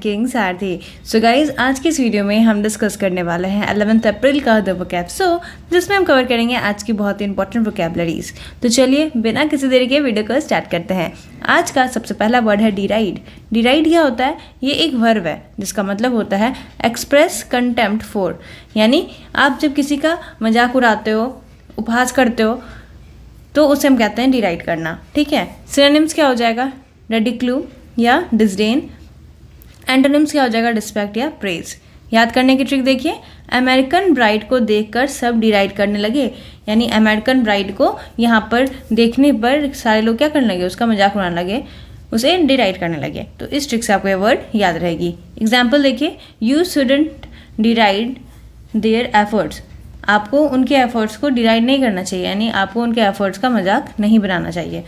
Ranking सारथी। So guys, आज की इस वीडियो में हम डिस्कस करने वाले हैं 11 अप्रैल का द वोकैब जिसमें हम कवर करेंगे आज की बहुत ही इंपॉर्टेंट वोकैबलरीज। तो चलिए बिना किसी देरी के वीडियो को स्टार्ट करते हैं। आज का सबसे पहला वर्ड है डिराइड। डिराइड क्या होता है? ये एक वर्ब है जिसका मतलब होता है एक्सप्रेस कंटेम्प्ट फॉर, यानी आप जब किसी का मजाक उड़ाते हो, उपहास करते हो, तो उसे हम कहते हैं डिराइड करना। ठीक है। सिनोनिम्स क्या हो जाएगा? रेडिक्लू या डिसडेन। एंटोनिम्स क्या हो जाएगा? रिस्पेक्ट या प्रेज। याद करने की ट्रिक देखिए, अमेरिकन ब्राइड को देखकर सब डिराइड करने लगे, यानी अमेरिकन ब्राइड को यहाँ पर देखने पर सारे लोग क्या करने लगे? उसका मजाक उड़ाने लगे, उसे डिराइड करने लगे। तो इस ट्रिक से आपको ये वर्ड याद रहेगी। एग्जाम्पल देखिए, यू शुडंट डिराइड देयर एफर्ट्स। आपको उनके एफर्ट्स को डिराइड नहीं करना चाहिए, यानी आपको उनके एफर्ट्स का मजाक नहीं बनाना चाहिए।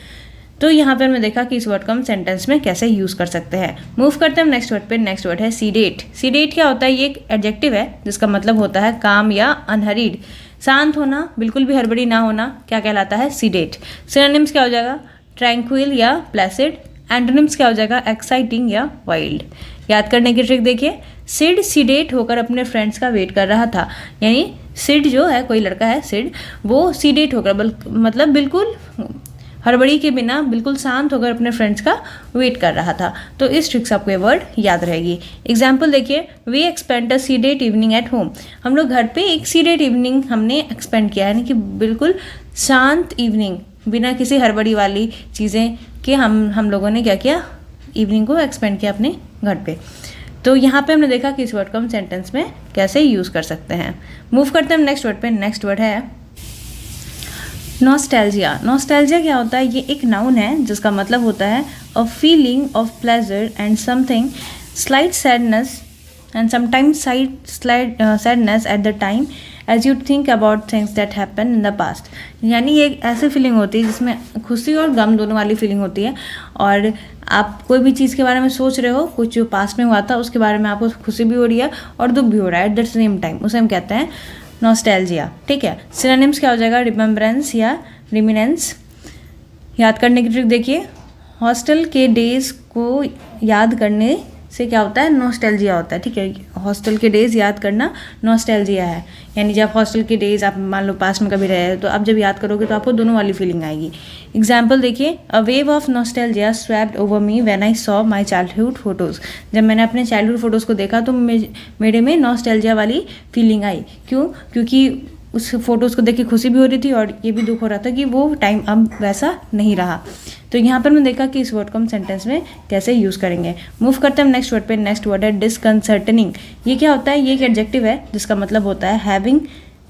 तो यहाँ पर हमने देखा कि इस वर्ड को हम सेंटेंस में कैसे यूज़ कर सकते हैं। मूव करते हैं नेक्स्ट वर्ड पे। नेक्स्ट वर्ड है सीडेट। सीडेट क्या होता है? ये एक एडजेक्टिव है जिसका मतलब होता है काम या अनहरीड, शांत होना, बिल्कुल भी हड़बड़ी ना होना, क्या कहलाता है? सीडेट। सिनोनिम्स क्या हो जाएगा? ट्रैंक्विल या प्लेसिड। एंटोनिम्स क्या हो जाएगा? एक्साइटिंग या वाइल्ड। याद करने की ट्रिक देखिए, सिड सीडेट होकर अपने फ्रेंड्स का वेट कर रहा था, यानी सिड जो है, कोई लड़का है सिड, वो सीडेट होकर मतलब बिल्कुल हड़बड़ी के बिना बिल्कुल शांत होकर अपने फ्रेंड्स का वेट कर रहा था। तो इस ट्रिक से आपको ये वर्ड याद रहेगी। एग्जाम्पल देखिए, we expend a sedate evening at home. हम लोग घर पे एक सीडेट इवनिंग हमने एक्सपेंड किया, यानी कि बिल्कुल शांत इवनिंग, बिना किसी हड़बड़ी वाली चीज़ें के हम लोगों ने क्या किया? इवनिंग को एक्सपेंड किया अपने घर पे। तो यहाँ पे हमने देखा कि इस वर्ड को हम सेंटेंस में कैसे यूज़ कर सकते हैं। मूव करते हैं हम नेक्स्ट वर्ड पे। नेक्स्ट वर्ड है नॉस्टैल्जिया। नॉस्टैल्जिया क्या होता है? ये एक नाउन है जिसका मतलब होता है a feeling of pleasure and something slight sadness and sometimes slight sadness at the time as you think about things that happen in the past. यानी ये एक ऐसी फीलिंग होती है जिसमें खुशी और गम दोनों वाली फीलिंग होती है, और आप कोई भी चीज़ के बारे में सोच रहे हो, कुछ जो पास्ट में हुआ था उसके बारे में आपको खुशी भी हो रही है और दुख भी हो रहा है एट द सेम टाइम, उसे हम कहते हैं नॉस्टैल्जिया। ठीक है। सिनोनिम्स क्या हो जाएगा? रिमेम्बरेंस या रिमिनेंस। याद करने की ट्रिक देखिए, हॉस्टल के डेज को याद करने से क्या होता है? नॉस्टैल्जिया होता है। ठीक है। हॉस्टल के डेज याद करना नॉस्टैल्जिया है, यानी जब हॉस्टल के डेज आप मान लो पास्ट में कभी रहे तो आप जब याद करोगे तो आपको दोनों वाली फीलिंग आएगी। एग्जाम्पल देखिए, a wave of nostalgia swapped over me when I saw my childhood photos. जब मैंने अपने चाइल्डहुड फोटोज़ को देखा तो मेरे में नॉस्टैल्जिया वाली फीलिंग आई। क्यों? क्योंकि उस फोटोज़ को देख के खुशी भी हो रही थी और ये भी दुख हो रहा था कि वो टाइम अब वैसा नहीं रहा। तो यहाँ पर मैंने देखा कि इस वर्ड को हम सेंटेंस में कैसे यूज़ करेंगे। मूव करते हैं नेक्स्ट वर्ड पे। नेक्स्ट वर्ड है डिसकंसर्टनिंग। ये क्या होता है? ये एक एडजेक्टिव है जिसका मतलब होता है having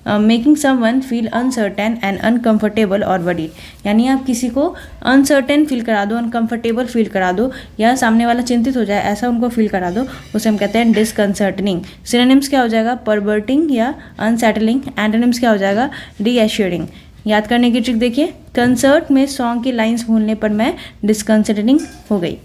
making someone feel uncertain and uncomfortable और वरीड। यानी आप किसी को अनसर्टेन फील करा दो, अनकम्फर्टेबल फील करा दो, या सामने वाला चिंतित हो जाए ऐसा उनको फील करा दो, उसे हम कहते हैं डिसकंसर्टनिंग। सिनोनिम्स क्या हो जाएगा? परवर्टिंग या अनसेटलिंग। एंटोनिम्स क्या हो जाएगा? रीएश्योरिंग। याद करने की ट्रिक देखिए, कंसर्ट में सॉन्ग की लाइन्स भूलने पर मैं डिसकंसर्टनिंग हो गई।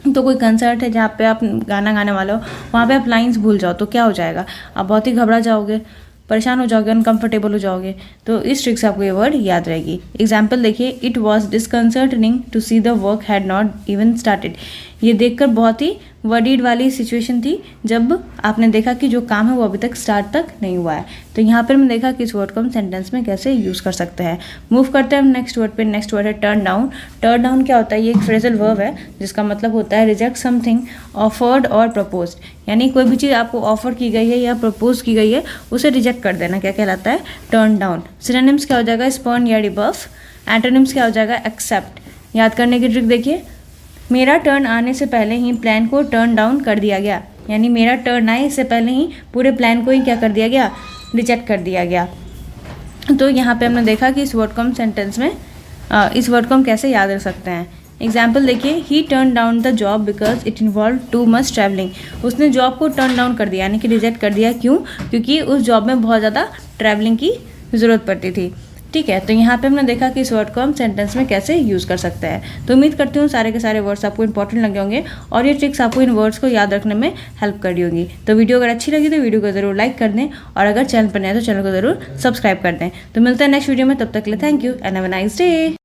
तो कोई कंसर्ट है जहाँ पे आप गाना गाने वाले हो, वहाँ पे आप लाइन्स भूल जाओ तो क्या हो जाएगा? आप बहुत ही घबरा जाओगे, परेशान हो जाओगे, अनकंफर्टेबल हो जाओगे। तो इस ट्रिक से आपको ये वर्ड याद रहेगी। एग्जाम्पल देखिए, it was disconcerting to see the work had not even started. ये देखकर बहुत ही वरीड वाली सिचुएशन थी जब आपने देखा कि जो काम है वो अभी तक स्टार्ट तक नहीं हुआ है। तो यहाँ पर हमने देखा कि इस वर्ड को हम सेंटेंस में कैसे यूज़ कर सकते हैं। मूव करते हैं हम नेक्स्ट वर्ड पे। नेक्स्ट वर्ड है टर्न डाउन। टर्न डाउन क्या होता है? ये एक फ्रेजल वर्ब है जिसका मतलब होता है रिजेक्ट समथिंग ऑफर्ड और प्रपोज्ड। यानी कोई भी चीज़ आपको ऑफर की गई है या प्रपोज की गई है उसे रिजेक्ट कर देना क्या कहलाता है? Turn down. सिनोनिम्स क्या हो जाएगा? स्पॉन या रिबफ। एंटोनिम्स क्या हो जाएगा? एक्सेप्ट। याद करने की ट्रिक देखिए, मेरा टर्न आने से पहले ही प्लान को टर्न डाउन कर दिया गया, यानी मेरा टर्न आए इससे पहले ही पूरे प्लान को ही क्या कर दिया गया? रिजेक्ट कर दिया गया। तो यहाँ पे हमने देखा कि इस वर्ड को हम सेंटेंस में इस वर्ड को हम कैसे याद रख सकते हैं। एग्जाम्पल देखिए, ही turn down the job because it involve too much travelling. उसने जॉब को टर्न डाउन कर दिया, यानी कि रिजेक्ट कर दिया। क्यों? क्योंकि उस जॉब में बहुत ज़्यादा ट्रैवलिंग की ज़रूरत पड़ती थी। ठीक है। तो यहाँ पे हमने देखा कि इस वर्ड को हम सेंटेंस में कैसे यूज़ कर सकते हैं। तो उम्मीद करती हूँ सारे के सारे वर्ड्स आपको इंपॉर्टेंट लगे होंगे और ये ट्रिक्स आपको इन वर्ड्स को याद रखने में हेल्प कर रही होगी। तो वीडियो अगर अच्छी लगी तो वीडियो को ज़रूर लाइक कर दें, और अगर चैनल पर नए तो चैनल को ज़रूर सब्सक्राइब कर दें। तो मिलते हैं नेक्स्ट वीडियो में, तब तक के लिए thank you and have a nice day.